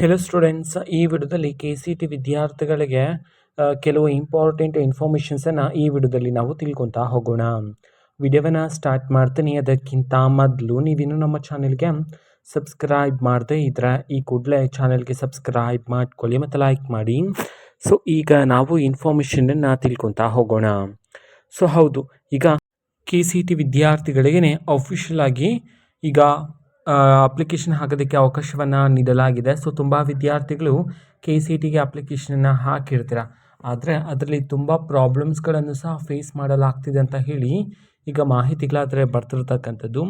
Hello students, ಈ ವಿಡಿಯೋದಲ್ಲಿ KCET ವಿದ್ಯಾರ್ಥಿಗಳಿಗೆ ಕೆಲವು ಇಂಪಾರ್ಟೆಂಟ್ ಇನ್ಫಾರ್ಮೇಷನ್ಸನ್ನು ಈ ವಿಡಿಯೋದಲ್ಲಿ ನಾವು ತಿಳ್ಕೊತಾ ಹೋಗೋಣ. ವಿಡಿಯೋವನ್ನು ಸ್ಟಾರ್ಟ್ ಮಾಡ್ತೀನಿ. ಅದಕ್ಕಿಂತ ಮೊದಲು ನೀವಿನ್ನು ನಮ್ಮ ಚಾನೆಲ್ಗೆ ಸಬ್ಸ್ಕ್ರೈಬ್ ಮಾಡದೇ ಇದ್ದರೆ ಈ ಕೂಡಲೇ ಚಾನೆಲ್ಗೆ ಸಬ್ಸ್ಕ್ರೈಬ್ ಮಾಡ್ಕೊಳ್ಳಿ ಮತ್ತು ಲೈಕ್ ಮಾಡಿ. ಸೊ ಈಗ ನಾವು ಇನ್ಫಾರ್ಮೇಷನನ್ನು ತಿಳ್ಕೊತಾ ಹೋಗೋಣ. ಸೊ ಹೌದು, ಈಗ KCET ವಿದ್ಯಾರ್ಥಿಗಳಿಗೆ ಅಫಿಷಿಯಲ್ ಆಗಿ ಈಗ ಅಪ್ಲಿಕೇಶನ್ ಹಾಕೋದಕ್ಕೆ ಅವಕಾಶವನ್ನು ನೀಡಲಾಗಿದೆ. ಸೊ ತುಂಬ ವಿದ್ಯಾರ್ಥಿಗಳು KCETಗೆ ಅಪ್ಲಿಕೇಶನನ್ನು ಹಾಕಿರ್ತೀರ, ಆದರೆ ಅದರಲ್ಲಿ ತುಂಬ ಪ್ರಾಬ್ಲಮ್ಸ್ಗಳನ್ನು ಸಹ ಫೇಸ್ ಮಾಡಲಾಗ್ತಿದೆ ಅಂತ ಹೇಳಿ ಈಗ ಮಾಹಿತಿಗಳಾದರೆ ಬರ್ತಿರ್ತಕ್ಕಂಥದ್ದು.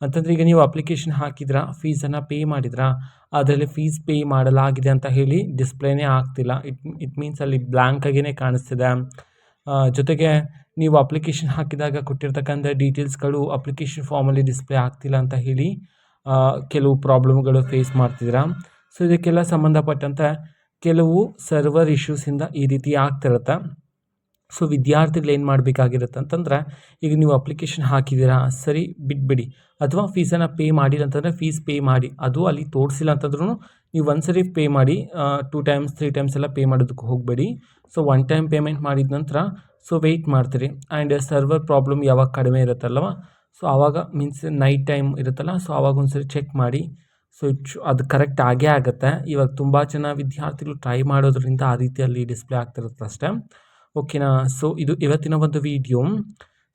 ಅಂತಂದರೆ ಈಗ ನೀವು ಅಪ್ಲಿಕೇಶನ್ ಹಾಕಿದ್ರಾ, ಫೀಸನ್ನು ಪೇ ಮಾಡಿದ್ರಾ, ಅದರಲ್ಲಿ ಫೀಸ್ ಪೇ ಮಾಡಲಾಗಿದೆ ಅಂತ ಹೇಳಿ ಡಿಸ್ಪ್ಲೇನೇ ಆಗ್ತಿಲ್ಲ. ಇಟ್ ಮೀನ್ಸ್ ಅಲ್ಲಿ ಬ್ಲ್ಯಾಂಕ್ ಆಗಿಯೇ ಕಾಣಿಸ್ತಿದೆ. ಜೊತೆಗೆ ನೀವು ಅಪ್ಲಿಕೇಶನ್ ಹಾಕಿದಾಗ ಕೊಟ್ಟಿರ್ತಕ್ಕಂಥ ಡೀಟೇಲ್ಸ್ಗಳು ಅಪ್ಲಿಕೇಶನ್ ಫಾರ್ಮಲ್ಲಿ ಡಿಸ್ಪ್ಲೇ ಆಗ್ತಿಲ್ಲ ಅಂತ ಹೇಳಿ ಕೆಲವು ಪ್ರಾಬ್ಲಮ್ಗಳು ಫೇಸ್ ಮಾಡ್ತಿದ್ದೀರಾ. ಸೊ ಇದಕ್ಕೆಲ್ಲ ಸಂಬಂಧಪಟ್ಟಂತೆ ಕೆಲವು ಸರ್ವರ್ ಇಶ್ಯೂಸಿಂದ ಈ ರೀತಿ ಆಗ್ತಿರುತ್ತೆ. ಸೊ ವಿದ್ಯಾರ್ಥಿಗಳು ಏನು ಮಾಡಬೇಕಾಗಿರುತ್ತೆ ಅಂತಂದರೆ, ಈಗ ನೀವು ಅಪ್ಲಿಕೇಶನ್ ಹಾಕಿದ್ದೀರಾ, ಸರಿ ಬಿಟ್ಬಿಡಿ. ಅಥವಾ ಫೀಸನ್ನು ಪೇ ಮಾಡಿಲ್ಲ ಅಂತಂದರೆ ಫೀಸ್ ಪೇ ಮಾಡಿ. ಅದು ಅಲ್ಲಿ ತೋರಿಸಿಲ್ಲ ಅಂತಂದ್ರೂ ನೀವು ಒಂದ್ಸರಿ ಪೇ ಮಾಡಿ, 2 ಟೈಮ್ಸ್ 3 ಟೈಮ್ಸ್ ಎಲ್ಲ ಪೇ ಮಾಡೋದಕ್ಕೆ ಹೋಗಬೇಡಿ. ಸೊ 1 ಟೈಮ್ ಪೇಮೆಂಟ್ ಮಾಡಿದ ನಂತರ ಸೊ ವೆಯ್ಟ್ ಮಾಡ್ತೀರಿ. ಆ್ಯಂಡ್ ಸರ್ವರ್ ಪ್ರಾಬ್ಲಮ್ ಯಾವಾಗ ಕಡಿಮೆ ಇರುತ್ತಲ್ವ, ಸೊ ಆವಾಗ ಮೀನ್ಸ್ ನೈಟ್ ಟೈಮ್ ಇರುತ್ತಲ್ಲ, ಸೊ ಆವಾಗ ಒಂದ್ಸರಿ ಚೆಕ್ ಮಾಡಿ. ಸೊ ಅದು ಕರೆಕ್ಟ್ ಆಗೇ ಆಗುತ್ತೆ. ಇವಾಗ ತುಂಬ ಜನ ವಿದ್ಯಾರ್ಥಿಗಳು ಟ್ರೈ ಮಾಡೋದ್ರಿಂದ ಆ ರೀತಿಯಲ್ಲಿ ಡಿಸ್ಪ್ಲೇ ಆಗ್ತಿರುತ್ತೆ ಅಷ್ಟೇ. ಓಕೆನಾ? ಸೊ ಇದು ಇವತ್ತಿನ ಒಂದು ವಿಡಿಯೋ.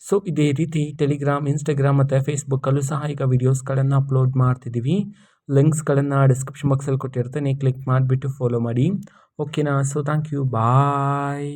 ಸೊ ಇದೇ ರೀತಿ ಟೆಲಿಗ್ರಾಮ್, ಇನ್ಸ್ಟಾಗ್ರಾಮ್ ಮತ್ತು ಫೇಸ್ಬುಕ್ಕಲ್ಲೂ ಸಹ ಈಗ ವಿಡಿಯೋಸ್ಗಳನ್ನು ಅಪ್ಲೋಡ್ ಮಾಡ್ತಿದ್ದೀವಿ. ಲಿಂಕ್ಸ್ಗಳನ್ನು ಡಿಸ್ಕ್ರಿಪ್ಷನ್ ಬಾಕ್ಸಲ್ಲಿ ಕೊಟ್ಟಿರ್ತೇನೆ, ಕ್ಲಿಕ್ ಮಾಡಿಬಿಟ್ಟು ಫಾಲೋ ಮಾಡಿ. ಓಕೆನಾ? So thank you, bye.